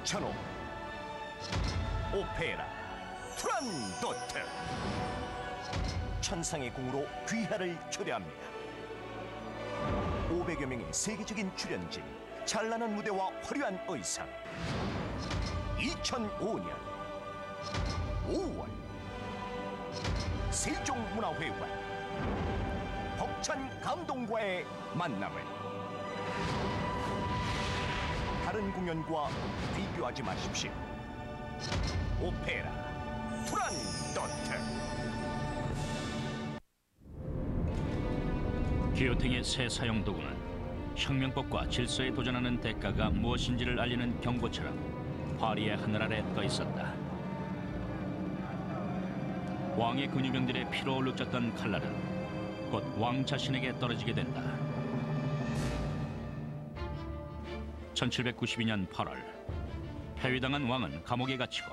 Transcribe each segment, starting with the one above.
2005 오페라 투란도트. 천상의 궁으로 귀하를 초대합니다. 500여 명의 세계적인 출연진, 찬란한 무대와 화려한 의상. 2005년 5월 세종문화회관, 벅찬 감동과의 만남을. 다른 공연과 비교하지 마십시오. 오페라 투란도트. 기요팅의 새 사용 도구는 혁명법과 질서에 도전하는 대가가 무엇인지를 알리는 경고처럼 파리의 하늘 아래 떠 있었다. 왕의 근위병들의 피로 얼룩졌던 칼날은 곧 왕 자신에게 떨어지게 된다. 1792년 8월 폐위당한 왕은 감옥에 갇히고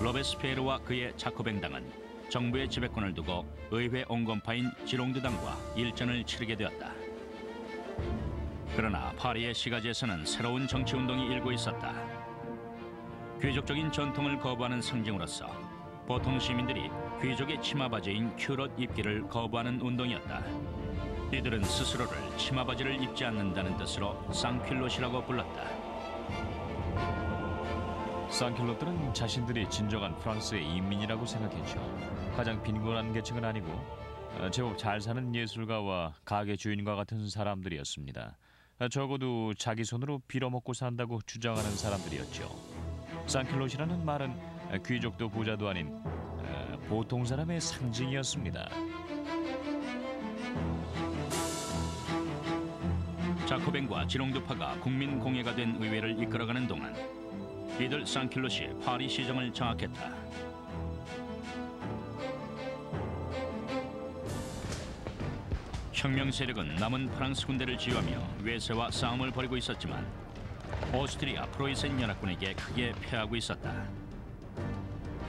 로베스피에르와 그의 자코뱅당은 정부의 지배권을 두고 의회 온건파인 지롱드당과 일전을 치르게 되었다. 그러나 파리의 시가지에서는 새로운 정치운동이 일고 있었다. 귀족적인 전통을 거부하는 상징으로서 보통 시민들이 귀족의 치마바지인 큐럿 입기를 거부하는 운동이었다. 이들은 스스로를 치마바지를 입지 않는다는 뜻으로 상퀼롯이라고 불렀다. 상퀼롯들은 자신들이 진정한 프랑스의 인민이라고 생각했죠. 가장 빈곤한 계층은 아니고 제법 잘 사는 예술가와 가게 주인과 같은 사람들이었습니다. 적어도 자기 손으로 빌어먹고 산다고 주장하는 사람들이었죠. 상퀼롯이라는 말은 귀족도 부자도 아닌 보통 사람의 상징이었습니다. 자코뱅과 지롱드파가 국민공예가 된 의회를 이끌어가는 동안 이들 상퀼롯이 파리 시정을 장악했다. 혁명 세력은 남은 프랑스 군대를 지휘하며 외세와 싸움을 벌이고 있었지만 오스트리아 프로이센 연합군에게 크게 패하고 있었다.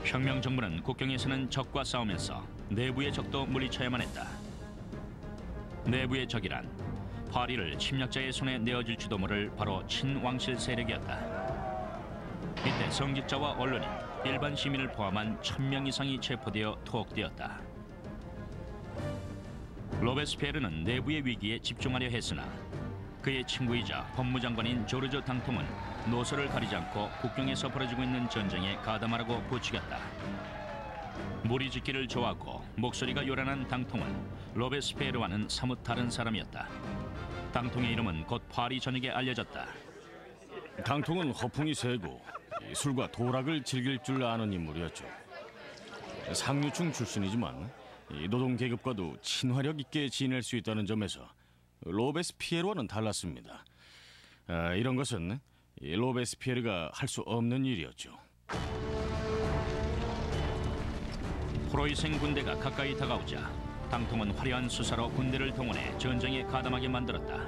혁명 정부는 국경에서는 적과 싸우면서 내부의 적도 물리쳐야만 했다. 내부의 적이란 파리를 침략자의 손에 내어줄지도 모를 바로 친왕실 세력이었다. 이때 성직자와 언론인, 일반 시민을 포함한 1000명 이상이 체포되어 투옥되었다. 로베스피에르는 내부의 위기에 집중하려 했으나 그의 친구이자 법무장관인 조르조 당통은 노소를 가리지 않고 국경에서 벌어지고 있는 전쟁에 가담하라고 부추겼다. 무리 짓기를 좋아하고 목소리가 요란한 당통은 로베스피에르와는 사뭇 다른 사람이었다. 당통의 이름은 곧 파리 전역에 알려졌다. 당통은 허풍이 세고 술과 도락을 즐길 줄 아는 인물이었죠. 상류층 출신이지만 노동계급과도 친화력 있게 지낼 수 있다는 점에서 로베스피에르와는 달랐습니다. 이런 것은 로베스피에르가 할 수 없는 일이었죠. 프로이센 군대가 가까이 다가오자 당통은 화려한 수사로 군대를 동원해 전쟁에 가담하게 만들었다.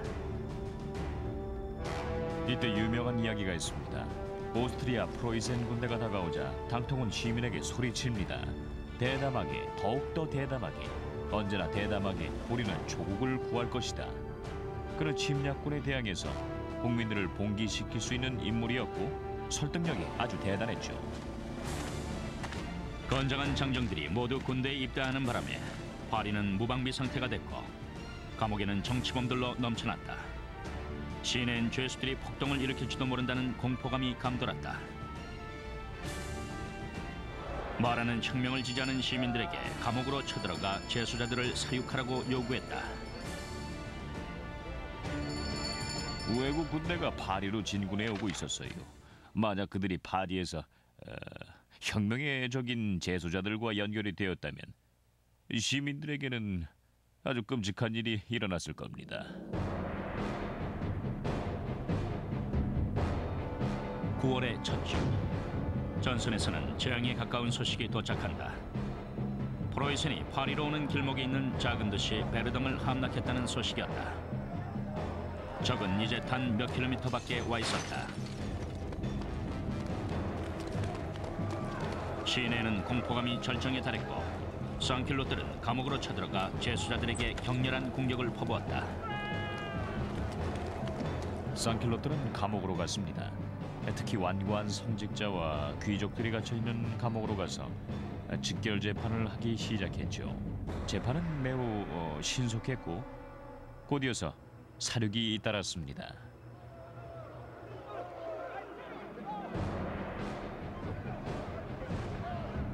이때 유명한 이야기가 있습니다. 오스트리아 프로이센 군대가 다가오자 당통은 시민에게 소리칩니다. 대담하게, 더욱더 대담하게, 언제나 대담하게 우리는 조국을 구할 것이다. 그는 침략군에 대항해서 국민들을 봉기시킬 수 있는 인물이었고 설득력이 아주 대단했죠. 건장한 장정들이 모두 군대에 입대하는 바람에 파리는 무방비 상태가 됐고 감옥에는 정치범들로 넘쳐났다. 시내엔 죄수들이 폭동을 일으킬지도 모른다는 공포감이 감돌았다. 말하는 혁명을 지지하는 시민들에게 감옥으로 쳐들어가 재수자들을 사육하라고 요구했다. 외국 군대가 파리로 진군해 오고 있었어요. 만약 그들이 파리에서 혁명의 적인 재소자들과 연결이 되었다면 시민들에게는 아주 끔찍한 일이 일어났을 겁니다. 9월의 첫 주, 전선에서는 재앙에 가까운 소식이 도착한다. 프로이센이 파리로 오는 길목에 있는 작은 도시 베르덩을 함락했다는 소식이었다. 적은 이제 단 몇 킬로미터밖에 와 있었다. 시내에는 공포감이 절정에 달했고 상퀼롯들은 감옥으로 쳐들어가 재수자들에게 격렬한 공격을 퍼부었다. 상퀼롯들은 감옥으로 갔습니다. 특히 완고한 성직자와 귀족들이 갇혀 있는 감옥으로 가서 직결 재판을 하기 시작했죠. 재판은 매우 신속했고 곧이어서 사륙이 잇따랐습니다.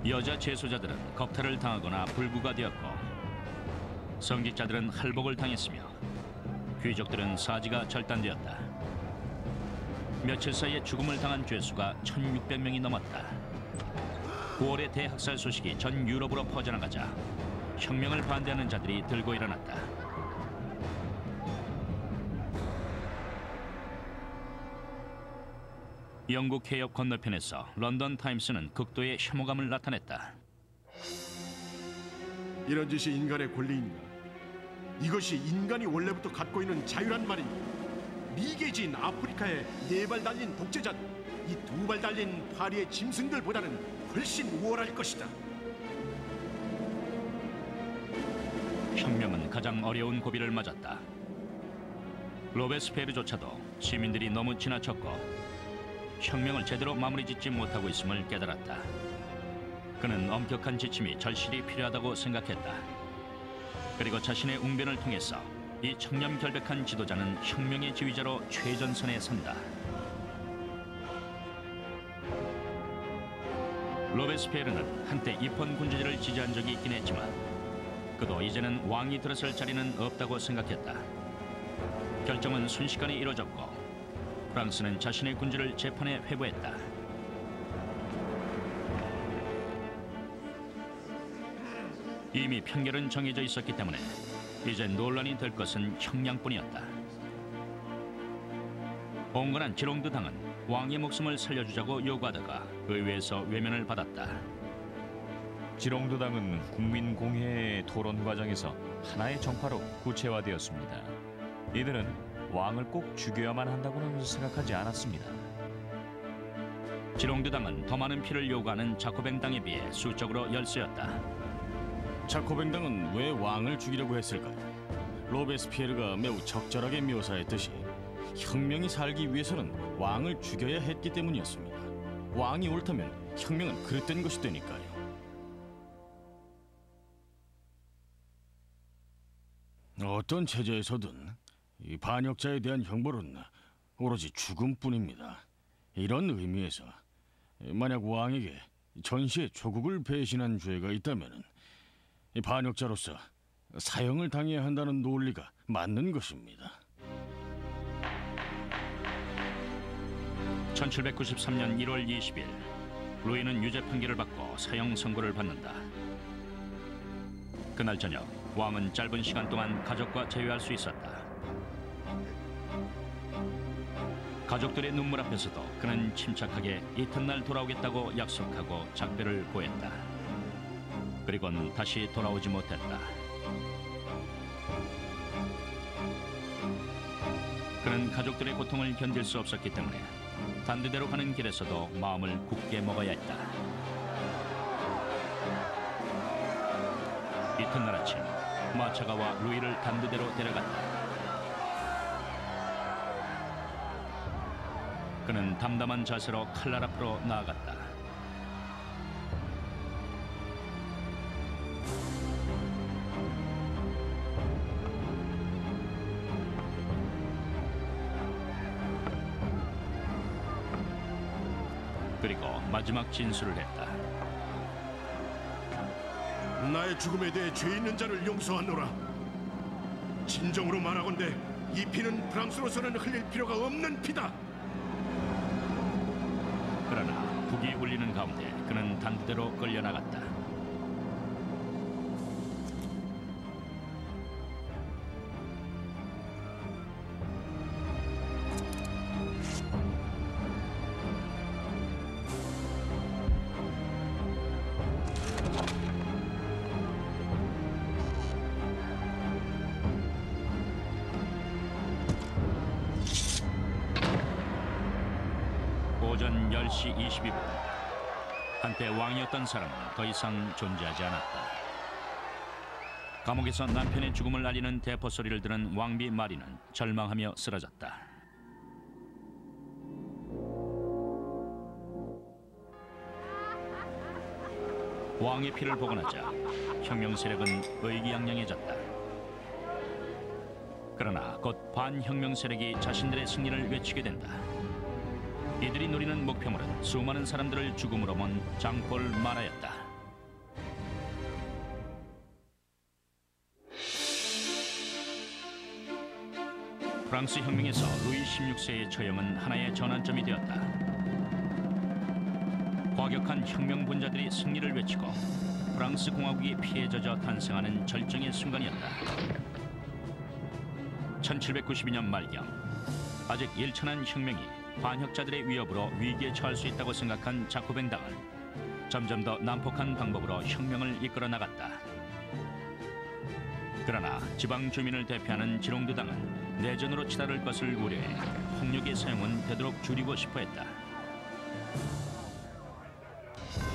여자 재소자들은 겁탈을 당하거나 불구가 되었고 성직자들은 할복을 당했으며 귀족들은 사지가 절단되었다. 며칠 사이에 죽음을 당한 죄수가 1600명이 넘었다. 9월의 대학살 소식이 전 유럽으로 퍼져나가자 혁명을 반대하는 자들이 들고 일어났다. 영국 해협 건너편에서 런던 타임스는 극도의 혐오감을 나타냈다. 이런 짓이 인간의 권리인가? 이것이 인간이 원래부터 갖고 있는 자유란 말인가? 미개지인 아프리카의 4발 달린 독재자들, 이 2발 달린 파리의 짐승들보다는 훨씬 우월할 것이다. 혁명은 가장 어려운 고비를 맞았다. 로베스페르조차도 시민들이 너무 지나쳤고 혁명을 제대로 마무리 짓지 못하고 있음을 깨달았다. 그는 엄격한 지침이 절실히 필요하다고 생각했다. 그리고 자신의 웅변을 통해서 이 청렴결백한 지도자는 혁명의 지휘자로 최전선에 선다. 로베스페르는 한때 입헌 군주제를 지지한 적이 있긴 했지만 그도 이제는 왕이 들어설 자리는 없다고 생각했다. 결정은 순식간에 이뤄졌고 프랑스는 자신의 군주를 재판에 회부했다. 이미 판결은 정해져 있었기 때문에 이제 논란이 될 것은 형량뿐이었다. 온건한 지롱드 당은 왕의 목숨을 살려주자고 요구하다가 의회에서 외면을 받았다. 지롱드 당은 국민공회의 토론 과정에서 하나의 정파로 구체화되었습니다. 이들은 왕을 꼭 죽여야만 한다고는 생각하지 않았습니다. 지롱드 당은 더 많은 피를 요구하는 자코뱅 당에 비해 수적으로 열세였다. 자코뱅 당은 왜 왕을 죽이려고 했을까요? 로베스피에르가 매우 적절하게 묘사했듯이 혁명이 살기 위해서는 왕을 죽여야 했기 때문이었습니다. 왕이 옳다면 혁명은 그릇된 것이 되니까요. 어떤 체제에서든 이 반역자에 대한 형벌은 오로지 죽음뿐입니다. 이런 의미에서 만약 왕에게 전시의 조국을 배신한 죄가 있다면 반역자로서 사형을 당해야 한다는 논리가 맞는 것입니다. 1793년 1월 20일 루이는 유죄 판결을 받고 사형 선고를 받는다. 그날 저녁 왕은 짧은 시간 동안 가족과 재회할 수 있었다. 가족들의 눈물 앞에서도 그는 침착하게 이튿날 돌아오겠다고 약속하고 작별을 고했다. 그리고는 다시 돌아오지 못했다. 그는 가족들의 고통을 견딜 수 없었기 때문에 단대대로 가는 길에서도 마음을 굳게 먹어야 했다. 이튿날 아침 마차가 와 루이를 단대대로 데려갔다. 그는 담담한 자세로 칼날 앞으로 나아갔다. 그리고 마지막 진술을 했다. 나의 죽음에 대해 죄 있는 자를 용서하노라. 진정으로 말하건대 이 피는 프랑스로서는 흘릴 필요가 없는 피다. 그러나 북이 울리는 가운데 그는 단대로 끌려나갔다. 오전 10시 22분 한때 왕이었던 사람은 더 이상 존재하지 않았다. 감옥에서 남편의 죽음을 알리는 대포 소리를 들은 왕비 마리는 절망하며 쓰러졌다. 왕의 피를 복원하자 혁명 세력은 의기양양해졌다. 그러나 곧 반혁명 세력이 자신들의 승리를 외치게 된다. 이들이 노리는 목표물은 수많은 사람들을 죽음으로 먼 장폴 마라였다. 프랑스 혁명에서 루이 16세의 처형은 하나의 전환점이 되었다. 과격한 혁명 분자들이 승리를 외치고 프랑스 공화국이 피해 젖어 탄생하는 절정의 순간이었다. 1792년 말경, 아직 일천한 혁명이 반혁자들의 위협으로 위기에 처할 수 있다고 생각한 자코뱅당은 점점 더 난폭한 방법으로 혁명을 이끌어 나갔다. 그러나 지방 주민을 대표하는 지롱드당은 내전으로 치달을 것을 우려해 폭력의 사용은 되도록 줄이고 싶어 했다.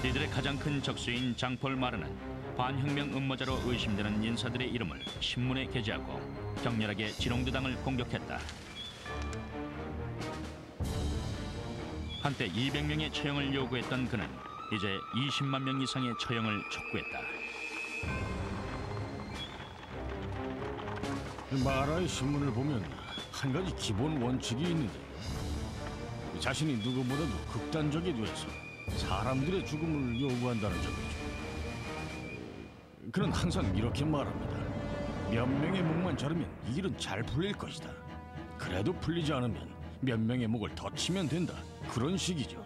이들의 가장 큰 적수인 장폴 마르는 반혁명 음모자로 의심되는 인사들의 이름을 신문에 게재하고 격렬하게 지롱드당을 공격했다. 한때 200명의 처형을 요구했던 그는 이제 20만 명 이상의 처형을 촉구했다. 마라의 신문을 보면 한 가지 기본 원칙이 있는데, 자신이 누구보다도 극단적이 돼서 사람들의 죽음을 요구한다는 점이죠. 그는 항상 이렇게 말합니다. 몇 명의 목만 자르면 이 일은 잘 풀릴 것이다. 그래도 풀리지 않으면 몇 명의 목을 더 치면 된다. 그런 식이죠.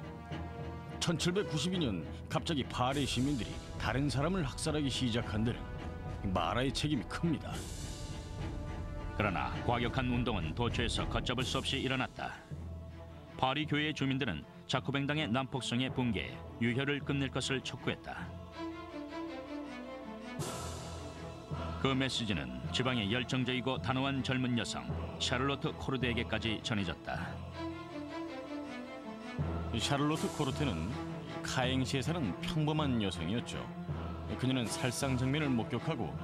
1792년 갑자기 파리 시민들이 다른 사람을 학살하기 시작한 데는 마라의 책임이 큽니다. 그러나 과격한 운동은 도처에서 걷잡을 수 없이 일어났다. 파리 교회 주민들은 자코뱅당의 난폭성에 붕괴해 유혈을 끝낼 것을 촉구했다. 그 메시지는 지방의 열정적이고 단호한 젊은 여성 샤를로트 코르테에게까지 전해졌다. 샤를로트 코르테는 카행시에 사는 평범한 여성이었죠. 그녀는 살상장면을 목격하고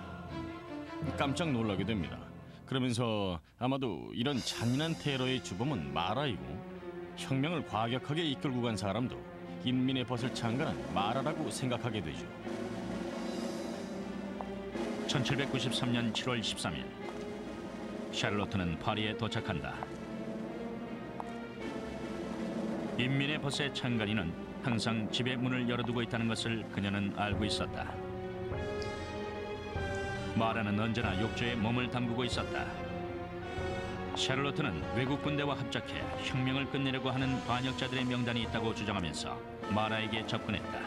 깜짝 놀라게 됩니다. 그러면서 아마도 이런 잔인한 테러의 주범은 마라이고, 혁명을 과격하게 이끌고 간 사람도 인민의 벗을 창간한 마라라고 생각하게 되죠. 1793년 7월 13일, 샤를로트는 파리에 도착한다. 인민의 벗의 창간이는 항상 집의 문을 열어두고 있다는 것을 그녀는 알고 있었다. 마라는 언제나 욕조에 몸을 담그고 있었다. 샤를로트는 외국 군대와 합작해 혁명을 끝내려고 하는 반역자들의 명단이 있다고 주장하면서 마라에게 접근했다.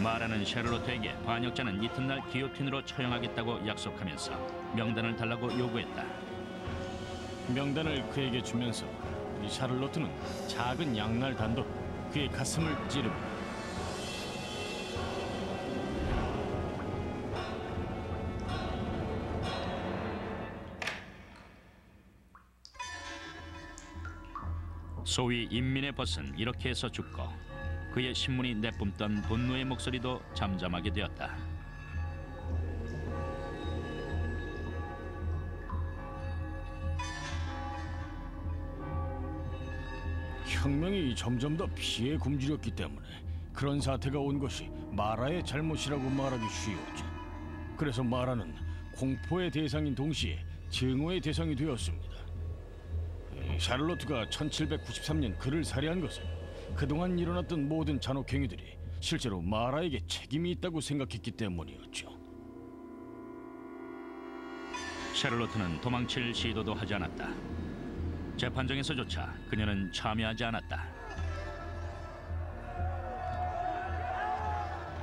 마라는 샤를로트에게 반역자는 이튿날 기요틴으로 처형하겠다고 약속하면서 명단을 달라고 요구했다. 명단을 그에게 주면서 이 샤를로트는 작은 양날 단도로 그의 가슴을 찌릅니다. 소위 인민의 벗은 이렇게 해서 죽고, 그의 신문이 내뿜던 분노의 목소리도 잠잠하게 되었다. 혁명이 점점 더 피에 굶주렸기 때문에 그런 사태가 온 것이 마라의 잘못이라고 말하기 쉬웠죠. 그래서 마라는 공포의 대상인 동시에 증오의 대상이 되었습니다. 샤를로트가 1793년 그를 살해한 것은 그동안 일어났던 모든 잔혹행위들이 실제로 마라에게 책임이 있다고 생각했기 때문이었죠. 샤를로트는 도망칠 시도도 하지 않았다. 재판정에서조차 그녀는 참여하지 않았다.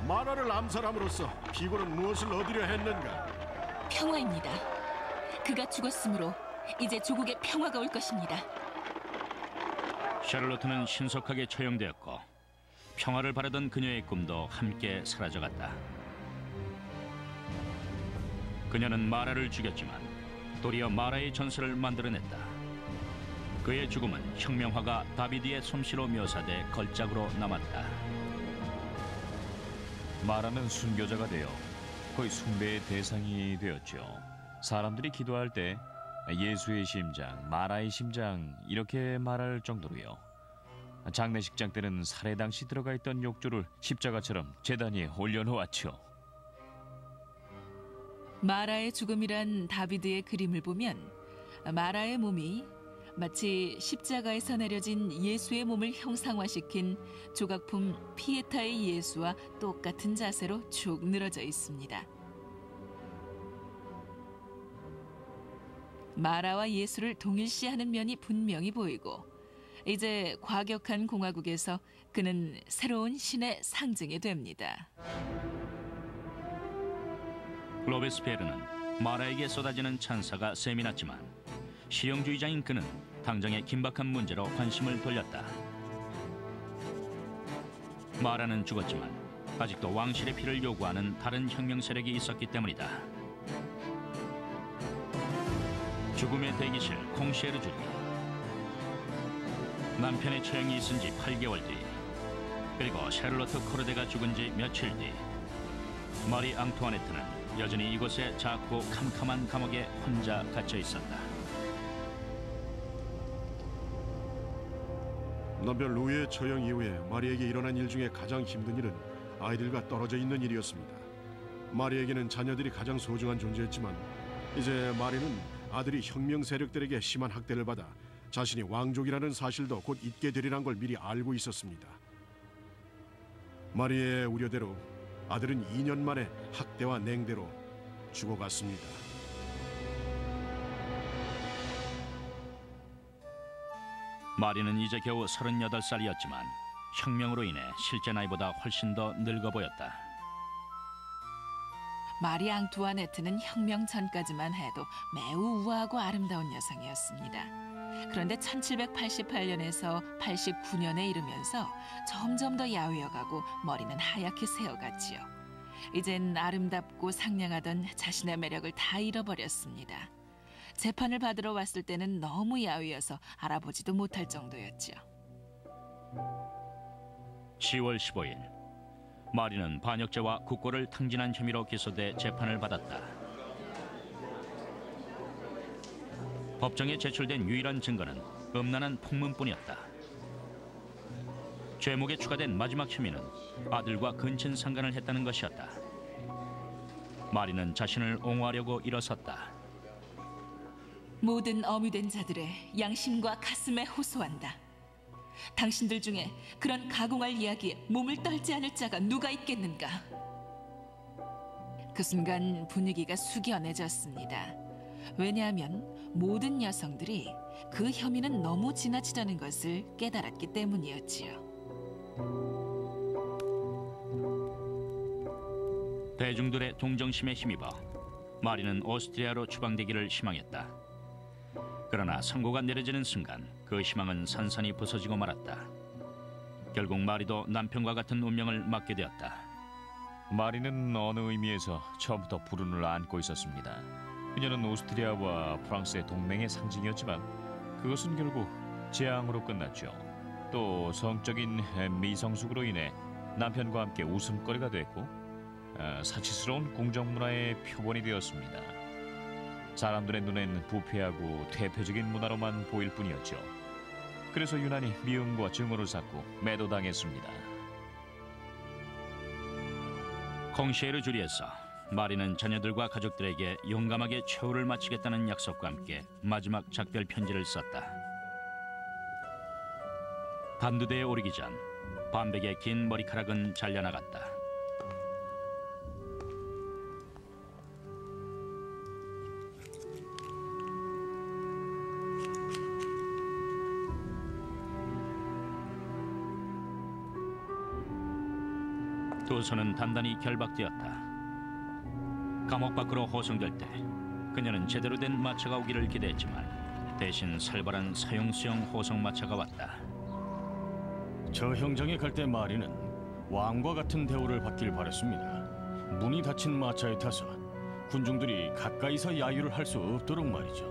마라를 암살함으로써 피고는 무엇을 얻으려 했는가? 평화입니다. 그가 죽었으므로 이제 조국에 평화가 올 것입니다. 샤를로트는 신속하게 처형되었고, 평화를 바라던 그녀의 꿈도 함께 사라져갔다. 그녀는 마라를 죽였지만 도리어 마라의 전설을 만들어냈다. 그의 죽음은 혁명화가 다비드의 솜씨로 묘사돼 걸작으로 남았다. 마라는 순교자가 되어 거의 숭배의 대상이 되었죠. 사람들이 기도할 때 예수의 심장, 마라의 심장 이렇게 말할 정도로요. 장례식장 때는 살해 당시 들어가 있던 욕조를 십자가처럼 제단 위에 올려놓았죠. 마라의 죽음이란 다비드의 그림을 보면 마라의 몸이 마치 십자가에서 내려진 예수의 몸을 형상화시킨 조각품 피에타의 예수와 똑같은 자세로 쭉 늘어져 있습니다. 마라와 예수를 동일시하는 면이 분명히 보이고 이제 과격한 공화국에서 그는 새로운 신의 상징이 됩니다. 로베스피에르는 마라에게 쏟아지는 찬사가 셈이 났지만 실용주의자인 그는 당장의 긴박한 문제로 관심을 돌렸다. 마라는 죽었지만 아직도 왕실의 피를 요구하는 다른 혁명 세력이 있었기 때문이다. 죽음의 대기실 콩시에르주리. 남편의 처형이 있은 지 8개월 뒤, 그리고 샤를로트 코르데가 죽은 지 며칠 뒤, 마리 앙투아네트는 여전히 이곳의 작고 캄캄한 감옥에 혼자 갇혀 있었다. 남편 루이의 처형 이후에 마리에게 일어난 일 중에 가장 힘든 일은 아이들과 떨어져 있는 일이었습니다. 마리에게는 자녀들이 가장 소중한 존재였지만 이제 마리는 아들이 혁명 세력들에게 심한 학대를 받아 자신이 왕족이라는 사실도 곧 잊게 되리란 걸 미리 알고 있었습니다. 마리의 우려대로 아들은 2년 만에 학대와 냉대로 죽어갔습니다. 마리는 이제 겨우 38살이었지만 혁명으로 인해 실제 나이보다 훨씬 더 늙어 보였다. 마리 앙투아네트는 혁명 전까지만 해도 매우 우아하고 아름다운 여성이었습니다. 그런데 1788년에서 89년에 이르면서 점점 더 야위어가고 머리는 하얗게 새어갔지요. 이젠 아름답고 상냥하던 자신의 매력을 다 잃어버렸습니다. 재판을 받으러 왔을 때는 너무 야위어서 알아보지도 못할 정도였죠. 10월 15일, 마리는 반역죄와 국고를 탕진한 혐의로 기소돼 재판을 받았다. 법정에 제출된 유일한 증거는 음란한 폭문뿐이었다. 죄목에 추가된 마지막 혐의는 아들과 근친 상간을 했다는 것이었다. 마리는 자신을 옹호하려고 일어섰다. 모든 어미된 자들의 양심과 가슴에 호소한다. 당신들 중에 그런 가공할 이야기에 몸을 떨지 않을 자가 누가 있겠는가? 그 순간 분위기가 숙연해졌습니다. 왜냐하면 모든 여성들이 그 혐의는 너무 지나치다는 것을 깨달았기 때문이었지요. 대중들의 동정심에 힘입어 마리는 오스트리아로 추방되기를 희망했다. 그러나 선고가 내려지는 순간 그 희망은 산산이 부서지고 말았다. 결국 마리도 남편과 같은 운명을 맞게 되었다. 마리는 어느 의미에서 처음부터 불운을 안고 있었습니다. 그녀는 오스트리아와 프랑스의 동맹의 상징이었지만 그것은 결국 재앙으로 끝났죠. 또 성적인 미성숙으로 인해 남편과 함께 웃음거리가 됐고 사치스러운 궁정문화의 표본이 되었습니다. 사람들의 눈엔 부패하고 퇴폐적인 문화로만 보일 뿐이었죠. 그래서 유난히 미움과 증오를 샀고 매도당했습니다. 콩시에르 주리에서 마리는 자녀들과 가족들에게 용감하게 최후를 마치겠다는 약속과 함께 마지막 작별 편지를 썼다. 단두대에 오르기 전 반백의 긴 머리카락은 잘려나갔다. 두 손은 단단히 결박되었다. 감옥 밖으로 호송될 때 그녀는 제대로 된 마차가 오기를 기대했지만 대신 살벌한 사형수용 호송 마차가 왔다. 저 형장에 갈 때 마리는 왕과 같은 대우를 받길 바랬습니다. 문이 닫힌 마차에 타서 군중들이 가까이서 야유를 할 수 없도록 말이죠.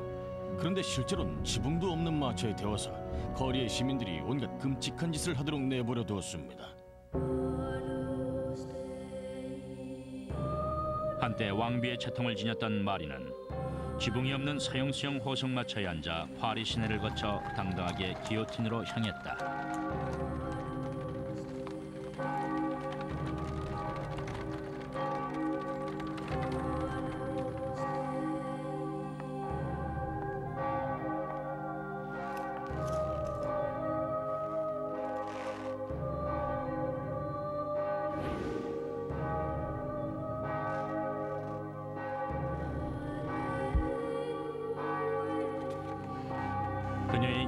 그런데 실제로는 지붕도 없는 마차에 태워서 거리의 시민들이 온갖 끔찍한 짓을 하도록 내버려 두었습니다. 한때 왕비의 채통을 지녔던 마리는 지붕이 없는 사형수용 호송마차에 앉아 파리 시내를 거쳐 당당하게 기요틴으로 향했다.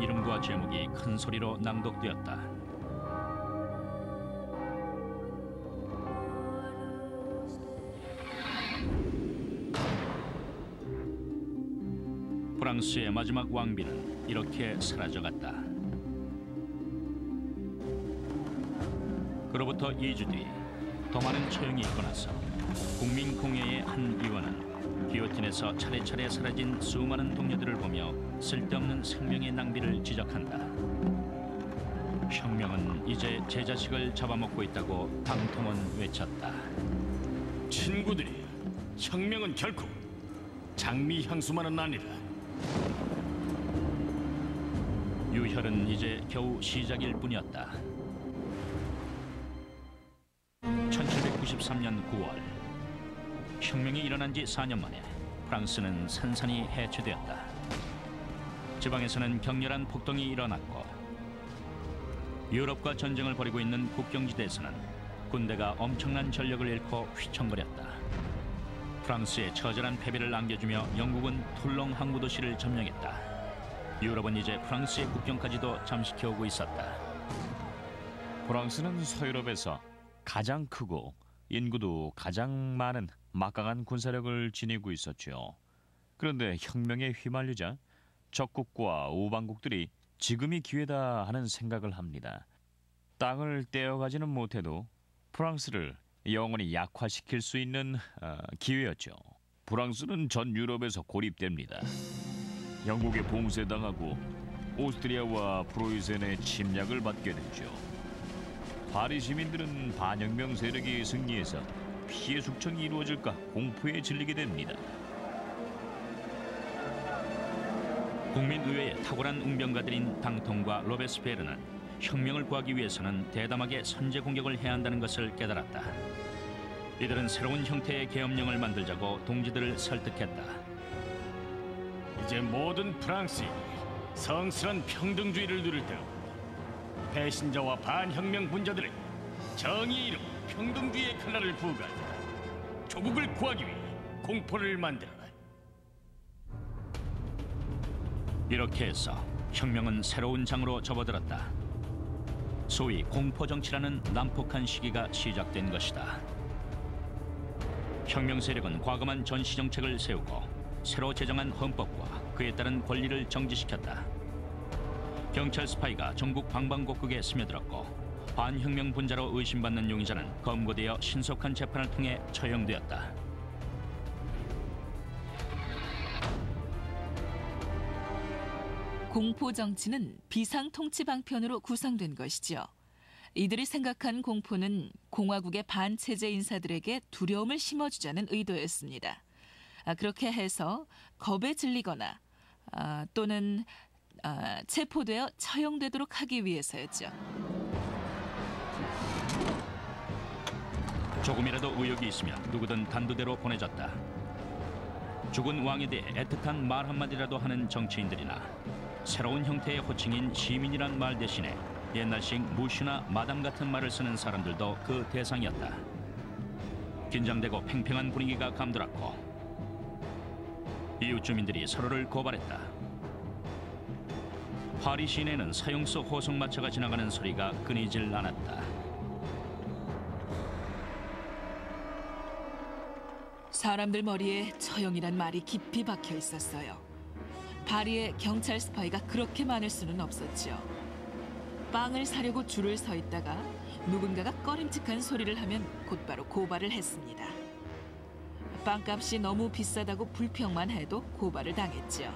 이름과 제목이 큰 소리로 낭독되었다. 프랑스의 마지막 왕비는 이렇게 사라져갔다. 그로부터 2주 뒤 더 많은 처형이 있고 나서 국민공회의 한 의원은 기요틴에서 차례차례 사라진 수많은 동료들을 보며 쓸데없는 생명의 낭비를 지적한다. 혁명은 이제 제 자식을 잡아먹고 있다고 당통은 외쳤다. 친구들이, 혁명은 결코 장미 향수만은 아니라 유혈은 이제 겨우 시작일 뿐이었다. 1793년 9월, 혁명이 일어난 지 4년 만에 프랑스는 산산이 해체되었다. 지방에서는 격렬한 폭동이 일어났고 유럽과 전쟁을 벌이고 있는 국경지대에서는 군대가 엄청난 전력을 잃고 휘청거렸다. 프랑스에 처절한 패배를 안겨주며 영국은 툴롱 항구도시를 점령했다. 유럽은 이제 프랑스의 국경까지도 잠식해오고 있었다. 프랑스는 서유럽에서 가장 크고 인구도 가장 많은 막강한 군사력을 지니고 있었죠. 그런데 혁명에 휘말리자 적국과 우방국들이 지금이 기회다 하는 생각을 합니다. 땅을 떼어가지는 못해도 프랑스를 영원히 약화시킬 수 있는 기회였죠. 프랑스는 전 유럽에서 고립됩니다. 영국에 봉쇄당하고 오스트리아와 프로이센의 침략을 받게 됐죠. 파리 시민들은 반혁명 세력이 승리해서 피해 숙청이 이루어질까 공포에 질리게 됩니다. 국민의회에 탁월한 웅변가들인 당통과 로베스피에르는 혁명을 구하기 위해서는 대담하게 선제 공격을 해야 한다는 것을 깨달았다. 이들은 새로운 형태의 계엄령을 만들자고 동지들을 설득했다. 이제 모든 프랑스인이 성실한 평등주의를 누릴 때고 배신자와 반혁명 분자들은 정의의 이름 평등주의의 칼날을 부과하여 조국을 구하기 위해 공포를 만들어라. 이렇게 해서 혁명은 새로운 장으로 접어들었다. 소위 공포정치라는 난폭한 시기가 시작된 것이다. 혁명 세력은 과감한 전시정책을 세우고 새로 제정한 헌법과 그에 따른 권리를 정지시켰다. 경찰 스파이가 전국 방방곡곡에 스며들었고 반혁명 분자로 의심받는 용의자는 검거되어 신속한 재판을 통해 처형되었다. 공포 정치는 비상 통치 방편으로 구성된 것이죠. 이들이 생각한 공포는 공화국의 반체제 인사들에게 두려움을 심어주자는 의도였습니다. 그렇게 해서 겁에 질리거나 또는 체포되어 처형되도록 하기 위해서였죠. 조금이라도 의욕이 있으면 누구든 단두대로 보내졌다. 죽은 왕에 대해 애틋한 말 한마디라도 하는 정치인들이나 새로운 형태의 호칭인 시민이란 말 대신에 옛날식 무슈나 마담 같은 말을 쓰는 사람들도 그 대상이었다. 긴장되고 팽팽한 분위기가 감돌았고 이웃 주민들이 서로를 고발했다. 파리 시내는 사형수 호송마차가 지나가는 소리가 끊이질 않았다. 사람들 머리에 처형이란 말이 깊이 박혀 있었어요. 파리에 경찰 스파이가 그렇게 많을 수는 없었죠. 빵을 사려고 줄을 서 있다가 누군가가 꺼림칙한 소리를 하면 곧바로 고발을 했습니다. 빵값이 너무 비싸다고 불평만 해도 고발을 당했죠.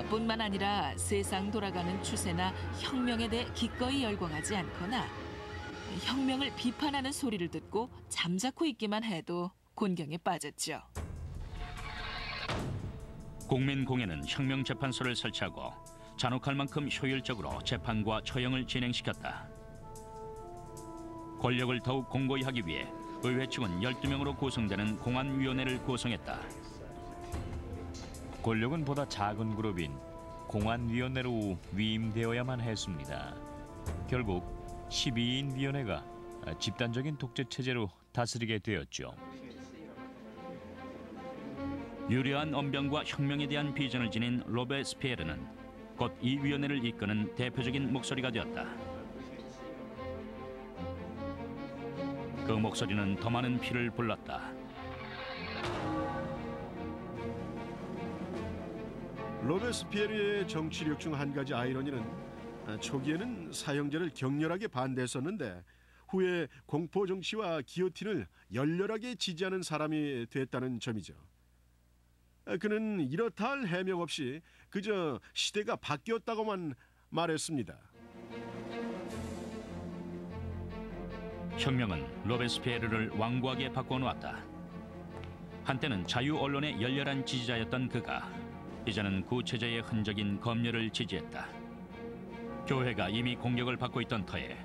뿐만 아니라 세상 돌아가는 추세나 혁명에 대해 기꺼이 열광하지 않거나 혁명을 비판하는 소리를 듣고 잠자코 있기만 해도 곤경에 빠졌죠. 국민공회는 혁명재판소를 설치하고 잔혹할 만큼 효율적으로 재판과 처형을 진행시켰다. 권력을 더욱 공고히 하기 위해 의회 측은 12명으로 구성되는 공안위원회를 구성했다. 권력은 보다 작은 그룹인 공안위원회로 위임되어야만 했습니다. 결국 12인 위원회가 집단적인 독재체제로 다스리게 되었죠. 유려한 언변과 혁명에 대한 비전을 지닌 로베스피에르는 곧 이 위원회를 이끄는 대표적인 목소리가 되었다. 그 목소리는 더 많은 피를 불렀다. 로베스피에르의 정치력 중 한 가지 아이러니는 초기에는 사형제를 격렬하게 반대했었는데 후에 공포 정치와 기요틴을 열렬하게 지지하는 사람이 됐다는 점이죠. 그는 이렇다 할 해명 없이 그저 시대가 바뀌었다고만 말했습니다. 혁명은 로베스피에르를 완고하게 바꿔놓았다. 한때는 자유 언론의 열렬한 지지자였던 그가 이제는 구체제의 흔적인 검열을 지지했다. 교회가 이미 공격을 받고 있던 터에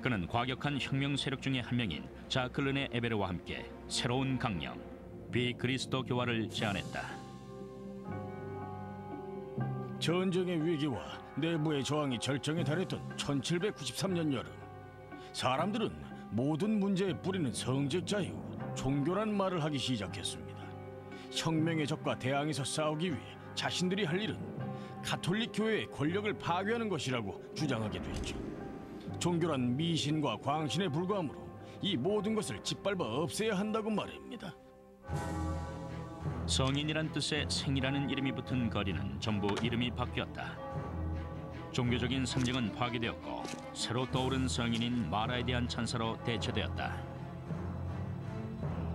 그는 과격한 혁명 세력 중의 한 명인 자클른의 에베르와 함께 새로운 강령 비그리스도교화를 제안했다. 전쟁의 위기와 내부의 저항이 절정에 달했던 1793년 여름, 사람들은 모든 문제의 뿌리는 성적 자유, 종교란 말을 하기 시작했습니다. 혁명의 적과 대항해서 싸우기 위해 자신들이 할 일은 가톨릭 교회의 권력을 파괴하는 것이라고 주장하게 됐죠. 종교란 미신과 광신에 불과하므로 이 모든 것을 짓밟아 없애야 한다고 말입니다. 성인이란 뜻의 생이라는 이름이 붙은 거리는 전부 이름이 바뀌었다. 종교적인 상징은 파괴되었고 새로 떠오른 성인인 마라에 대한 찬사로 대체되었다.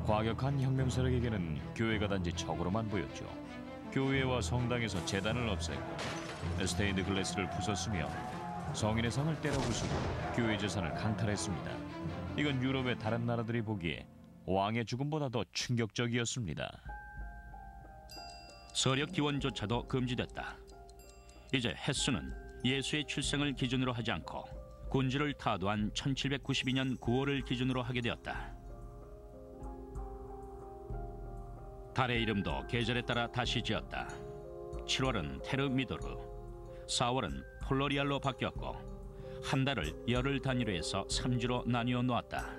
과격한 혁명 세력에게는 교회가 단지 적으로만 보였죠. 교회와 성당에서 제단을 없애고 스테인드 글래스를 부쉈으며 성인의 상을 때려 부수고 교회 재산을 강탈했습니다. 이건 유럽의 다른 나라들이 보기에 왕의 죽음보다 더 충격적이었습니다. 서력 기원조차도 금지됐다. 이제 햇수는 예수의 출생을 기준으로 하지 않고 군주를 타도한 1792년 9월을 기준으로 하게 되었다. 달의 이름도 계절에 따라 다시 지었다. 7월은 테르미도르, 4월은 폴로리알로 바뀌었고 한 달을 열흘 단위로 해서 3주로 나뉘어 놓았다.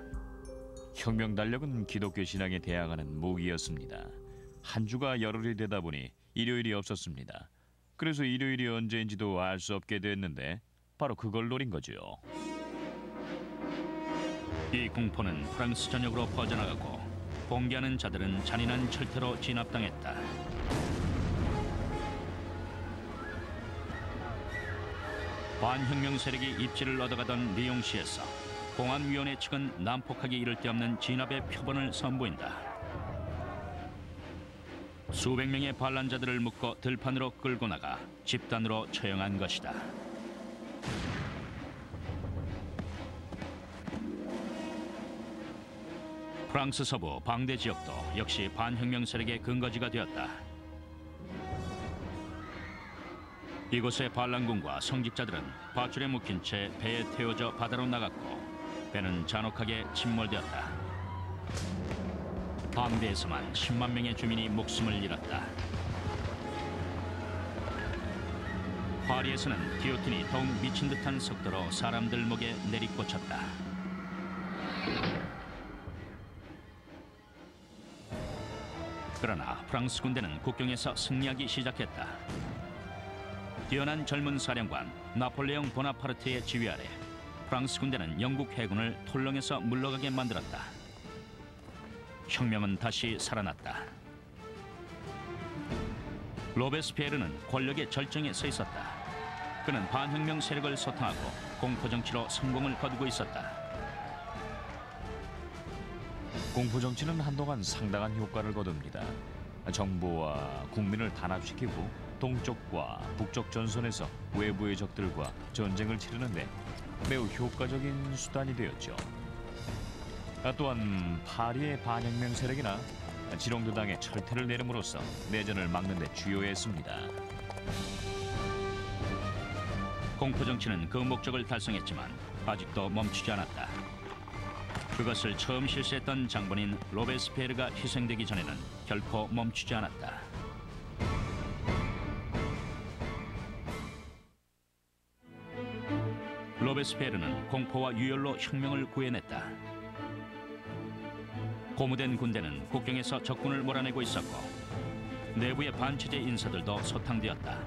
혁명 달력은 기독교 신앙에 대항하는 무기였습니다. 한 주가 열흘이 되다 보니 일요일이 없었습니다. 그래서 일요일이 언제인지도 알 수 없게 됐는데 바로 그걸 노린 거죠. 이 공포는 프랑스 전역으로 퍼져나가고 봉기하는 자들은 잔인한 철퇴로 진압당했다. 반혁명 세력이 입지를 얻어가던 리옹시에서 공안위원회 측은 난폭하게 이를 데 없는 진압의 표본을 선보인다. 수백 명의 반란자들을 묶어 들판으로 끌고 나가 집단으로 처형한 것이다. 프랑스 서부 방대 지역도 역시 반혁명 세력의 근거지가 되었다. 이곳의 반란군과 성직자들은 밧줄에 묶인 채 배에 태워져 바다로 나갔고 배는 잔혹하게 침몰되었다. 방대에서만 10만 명의 주민이 목숨을 잃었다. 파리에서는 기요틴이 더욱 미친 듯한 속도로 사람들 목에 내리꽂혔다. 그러나 프랑스 군대는 국경에서 승리하기 시작했다. 뛰어난 젊은 사령관 나폴레옹 보나파르트의 지휘 아래 프랑스 군대는 영국 해군을 톨렁에서 물러가게 만들었다. 혁명은 다시 살아났다. 로베스피에르는 권력의 절정에 서 있었다. 그는 반혁명 세력을 소탕하고 공포정치로 성공을 거두고 있었다. 공포정치는 한동안 상당한 효과를 거둡니다. 정부와 국민을 단합시키고 동쪽과 북쪽 전선에서 외부의 적들과 전쟁을 치르는데 매우 효과적인 수단이 되었죠. 또한 파리의 반혁명 세력이나 지롱드당의 철퇴를 내림으로써 내전을 막는 데 주요했습니다. 공포정치는 그 목적을 달성했지만 아직도 멈추지 않았다. 그것을 처음 실시했던 장본인 로베스피에르가 희생되기 전에는 결코 멈추지 않았다. 로베스피에르는 공포와 유혈로 혁명을 구해냈다. 고무된 군대는 국경에서 적군을 몰아내고 있었고 내부의 반체제 인사들도 소탕되었다.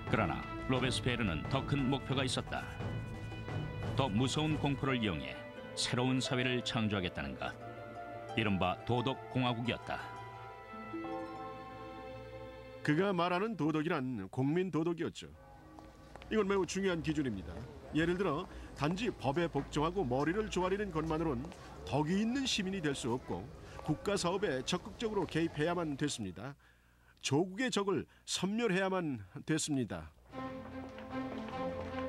그러나 로베스피에르는 더 큰 목표가 있었다. 더 무서운 공포를 이용해 새로운 사회를 창조하겠다는 것. 이른바 도덕공화국이었다. 그가 말하는 도덕이란 국민 도덕이었죠. 이건 매우 중요한 기준입니다. 예를 들어 단지 법에 복종하고 머리를 조아리는 것만으론 덕이 있는 시민이 될 수 없고 국가 사업에 적극적으로 개입해야만 됐습니다. 조국의 적을 섬멸해야만 됐습니다.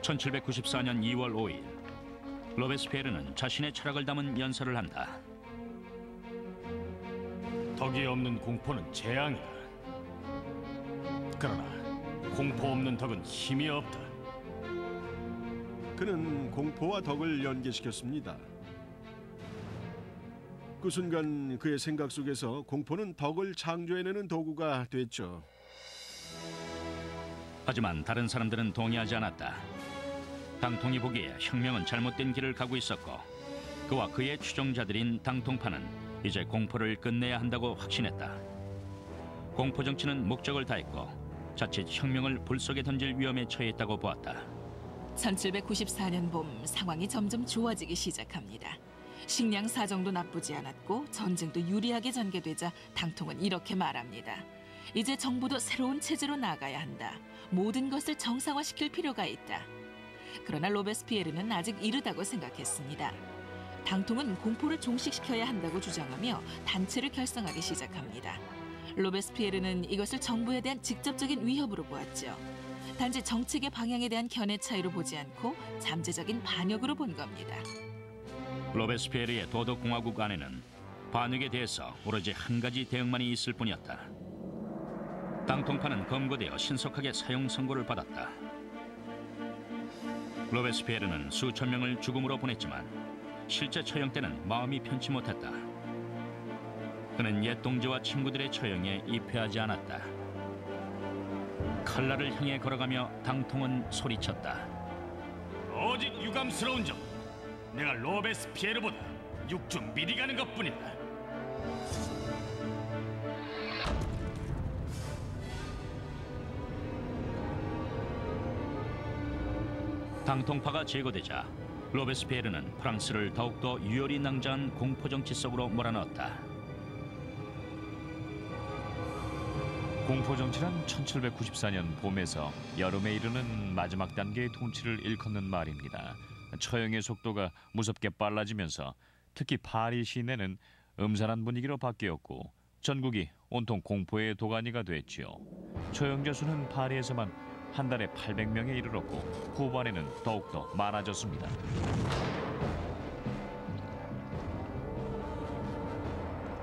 1794년 2월 5일 로베스피에르는 자신의 철학을 담은 연설을 한다. 덕이 없는 공포는 재앙이다. 그러나 공포 없는 덕은 힘이 없다. 그는 공포와 덕을 연계시켰습니다. 그 순간 그의 생각 속에서 공포는 덕을 창조해내는 도구가 됐죠. 하지만 다른 사람들은 동의하지 않았다. 당통이 보기에 혁명은 잘못된 길을 가고 있었고 그와 그의 추종자들인 당통파는 이제 공포를 끝내야 한다고 확신했다. 공포 정치는 목적을 다했고 자칫 혁명을 불 속에 던질 위험에 처해 있다고 보았다. 1794년 봄 상황이 점점 좋아지기 시작합니다. 식량 사정도 나쁘지 않았고 전쟁도 유리하게 전개되자 당통은 이렇게 말합니다. 이제 정부도 새로운 체제로 나가야 한다. 모든 것을 정상화시킬 필요가 있다. 그러나 로베스피에르는 아직 이르다고 생각했습니다. 당통은 공포를 종식시켜야 한다고 주장하며 단체를 결성하기 시작합니다. 로베스피에르는 이것을 정부에 대한 직접적인 위협으로 보았죠. 단지 정책의 방향에 대한 견해 차이로 보지 않고 잠재적인 반역으로 본 겁니다. 로베스피에르의 도덕공화국 안에는 반역에 대해서 오로지 한 가지 대응만이 있을 뿐이었다. 당통파는 검거되어 신속하게 사형 선고를 받았다. 로베스피에르는 수천 명을 죽음으로 보냈지만 실제 처형 때는 마음이 편치 못했다. 그는 옛 동지와 친구들의 처형에 입회하지 않았다. 칼날을 향해 걸어가며 당통은 소리쳤다. 오직 유감스러운 점, 내가 로베스피에르보다 육주 미리 가는 것뿐이다. 당통파가 제거되자 로베스피에르는 프랑스를 더욱더 유혈이 낭자한 공포정치 속으로 몰아넣었다. 공포정치란 1794년 봄에서 여름에 이르는 마지막 단계의 통치를 일컫는 말입니다. 처형의 속도가 무섭게 빨라지면서 특히 파리 시내는 음산한 분위기로 바뀌었고 전국이 온통 공포의 도가니가 됐지요. 처형자 수는 파리에서만 한 달에 800명에 이르렀고 후반에는 더욱더 많아졌습니다.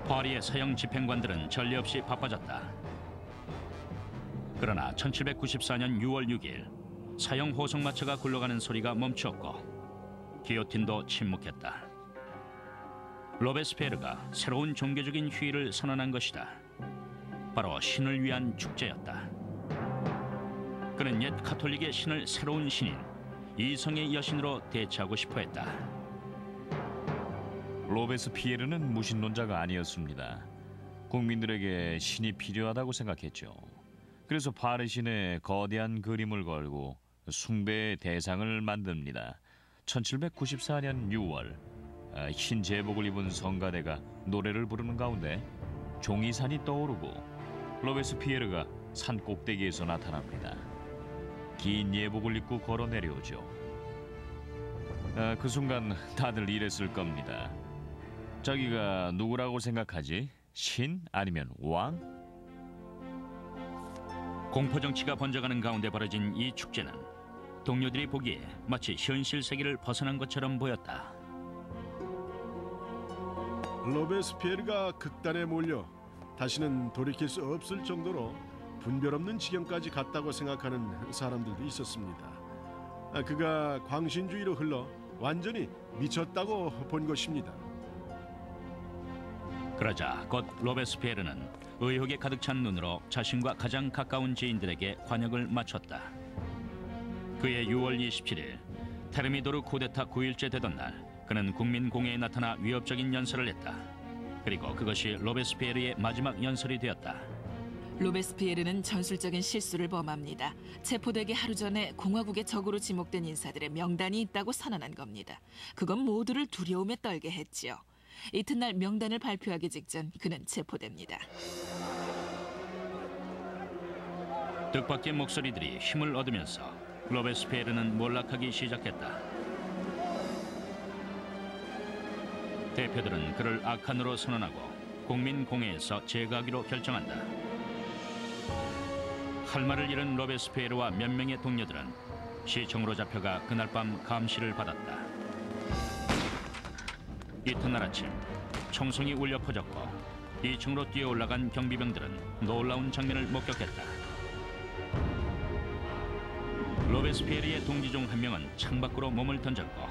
파리의 사형 집행관들은 전례 없이 바빠졌다. 그러나 1794년 6월 6일 사형 호송마차가 굴러가는 소리가 멈추었고 기요틴도 침묵했다. 로베스피에르가 새로운 종교적인 휴일을 선언한 것이다. 바로 신을 위한 축제였다. 그는 옛 가톨릭의 신을 새로운 신인 이성의 여신으로 대체하고 싶어 했다. 로베스피에르는 무신론자가 아니었습니다. 국민들에게 신이 필요하다고 생각했죠. 그래서 파리시내에 거대한 그림을 걸고 숭배의 대상을 만듭니다. 1794년 6월 흰 제복을 입은 성가대가 노래를 부르는 가운데 종이산이 떠오르고 로베스피에르가 산 꼭대기에서 나타납니다. 긴 예복을 입고 걸어 내려오죠. 그 순간 다들 이랬을 겁니다. 자기가 누구라고 생각하지? 신 아니면 왕? 공포정치가 번져가는 가운데 벌어진 이 축제는 동료들이 보기에 마치 현실 세계를 벗어난 것처럼 보였다. 로베스피에르가 극단에 몰려 다시는 돌이킬 수 없을 정도로 분별 없는 지경까지 갔다고 생각하는 사람들도 있었습니다. 그가 광신주의로 흘러 완전히 미쳤다고 본 것입니다. 그러자 곧 로베스피에르는 의혹에 가득 찬 눈으로 자신과 가장 가까운 지인들에게 관역을 맞췄다. 그해 6월 27일 테르미도르 쿠데타 9일째 되던 날 그는 국민공회에 나타나 위협적인 연설을 했다. 그리고 그것이 로베스피에르의 마지막 연설이 되었다. 로베스피에르는 전술적인 실수를 범합니다. 체포되기 하루 전에 공화국의 적으로 지목된 인사들의 명단이 있다고 선언한 겁니다. 그건 모두를 두려움에 떨게 했지요. 이튿날 명단을 발표하기 직전 그는 체포됩니다. 뜻밖의 목소리들이 힘을 얻으면서 로베스피에르는 몰락하기 시작했다. 대표들은 그를 악한으로 선언하고 국민공회에서 제거하기로 결정한다. 할 말을 잃은 로베스피에르와 몇 명의 동료들은 시청으로 잡혀가 그날 밤 감시를 받았다. 이튿날 아침 총성이 울려 퍼졌고 2층으로 뛰어 올라간 경비병들은 놀라운 장면을 목격했다. 로베스피에르의 동지 중 한 명은 창밖으로 몸을 던졌고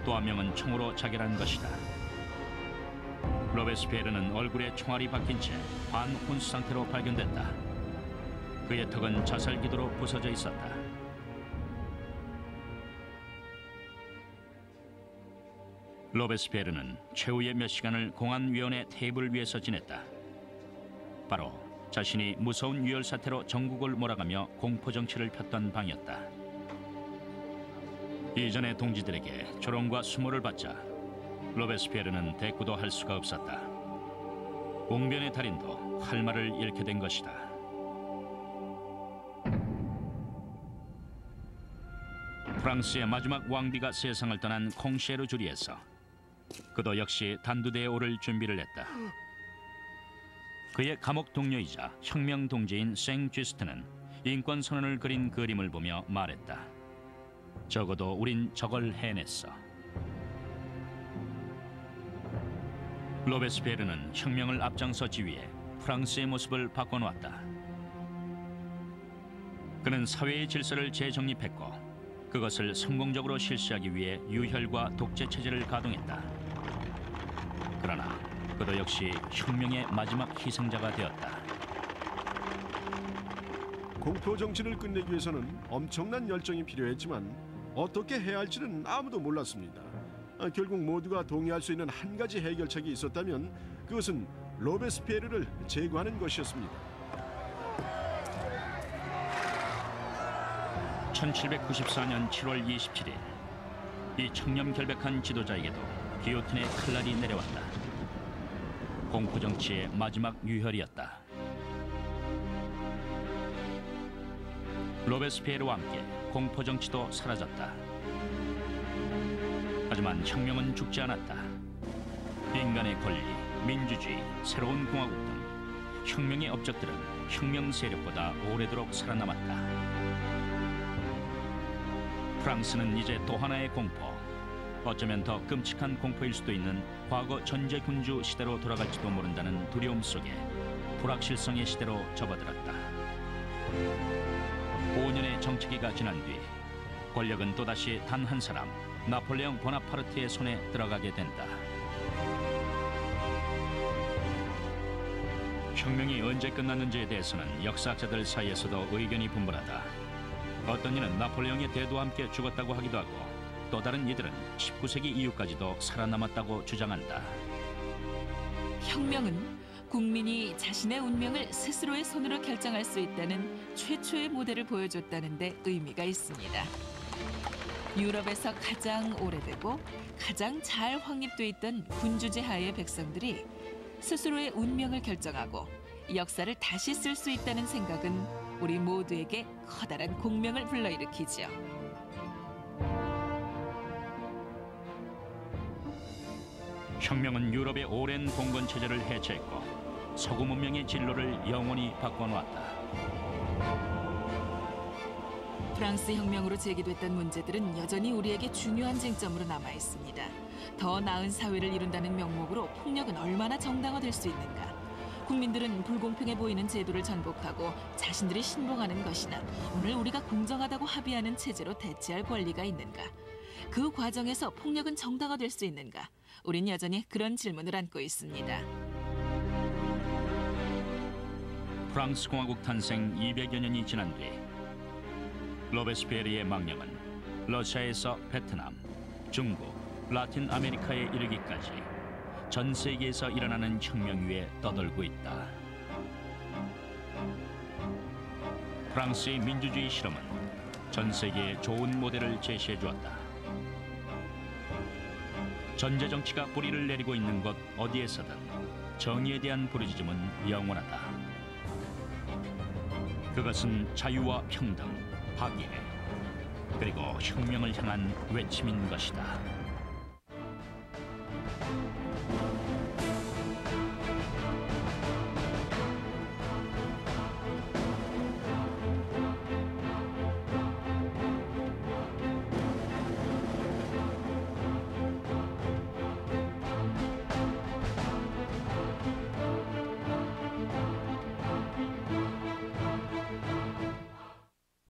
또 한 명은 총으로 자결한 것이다. 로베스피에르는 얼굴에 총알이 박힌 채 반혼수 상태로 발견됐다. 그의 턱은 자살 기도로 부서져 있었다. 로베스피에르는 최후의 몇 시간을 공안위원회 테이블 위에서 지냈다. 바로 자신이 무서운 유혈 사태로 전국을 몰아가며 공포 정치를 폈던 방이었다. 이전의 동지들에게 조롱과 수모를 받자 로베스피에르는 대꾸도 할 수가 없었다. 웅변의 달인도 할 말을 잃게 된 것이다. 프랑스의 마지막 왕비가 세상을 떠난 콩셰르 주리에서 그도 역시 단두대에 오를 준비를 했다. 그의 감옥 동료이자 혁명 동지인 생쥐스트는 인권 선언을 그린 그림을 보며 말했다. 적어도 우린 저걸 해냈어. 로베스피에르는 혁명을 앞장서 지휘해 프랑스의 모습을 바꿔놓았다. 그는 사회의 질서를 재정립했고 그것을 성공적으로 실시하기 위해 유혈과 독재 체제를 가동했다. 그러나 그도 역시 혁명의 마지막 희생자가 되었다. 공포 정치를 끝내기 위해서는 엄청난 열정이 필요했지만 어떻게 해야 할지는 아무도 몰랐습니다. 결국 모두가 동의할 수 있는 한 가지 해결책이 있었다면 그것은 로베스피에르를 제거하는 것이었습니다. 1794년 7월 27일 이 청렴결백한 지도자에게도 기요틴의 칼날이 내려왔다. 공포정치의 마지막 유혈이었다. 로베스피에르와 함께 공포정치도 사라졌다. 하지만 혁명은 죽지 않았다. 인간의 권리, 민주주의, 새로운 공화국 등 혁명의 업적들은 혁명 세력보다 오래도록 살아남았다. 프랑스는 이제 또 하나의 공포, 어쩌면 더 끔찍한 공포일 수도 있는 과거 전제군주 시대로 돌아갈지도 모른다는 두려움 속에 불확실성의 시대로 접어들었다. 5년의 정치기가 지난 뒤 권력은 또다시 단 한 사람, 나폴레옹 보나파르트의 손에 들어가게 된다. 혁명이 언제 끝났는지에 대해서는 역사학자들 사이에서도 의견이 분분하다. 어떤 이는 나폴레옹의 대도와 함께 죽었다고 하기도 하고 또 다른 이들은 19세기 이후까지도 살아남았다고 주장한다. 혁명은 국민이 자신의 운명을 스스로의 손으로 결정할 수 있다는 최초의 모델을 보여줬다는 데 의미가 있습니다. 유럽에서 가장 오래되고 가장 잘 확립돼 있던 군주제 하에의 백성들이 스스로의 운명을 결정하고 역사를 다시 쓸 수 있다는 생각은 우리 모두에게 커다란 공명을 불러일으키죠. 혁명은 유럽의 오랜 봉건 체제를 해체했고 서구 문명의 진로를 영원히 바꿔놓았다. 프랑스 혁명으로 제기됐던 문제들은 여전히 우리에게 중요한 쟁점으로 남아 있습니다. 더 나은 사회를 이룬다는 명목으로 폭력은 얼마나 정당화될 수 있는가? 국민들은 불공평해 보이는 제도를 전복하고 자신들이 신봉하는 것이나 오늘 우리가 공정하다고 합의하는 체제로 대체할 권리가 있는가? 그 과정에서 폭력은 정당화될 수 있는가? 우린 여전히 그런 질문을 안고 있습니다. 프랑스 공화국 탄생 200여 년이 지난 뒤 로베스피에르의 망령은 러시아에서 베트남, 중국, 라틴 아메리카에 이르기까지 전 세계에서 일어나는 혁명 위에 떠돌고 있다. 프랑스의 민주주의 실험은 전 세계에 좋은 모델을 제시해 주었다. 전제 정치가 뿌리를 내리고 있는 곳 어디에서든 정의에 대한 부르짖음은 영원하다. 그것은 자유와 평등, 화기애, 그리고 혁명을 향한 외침인 것이다.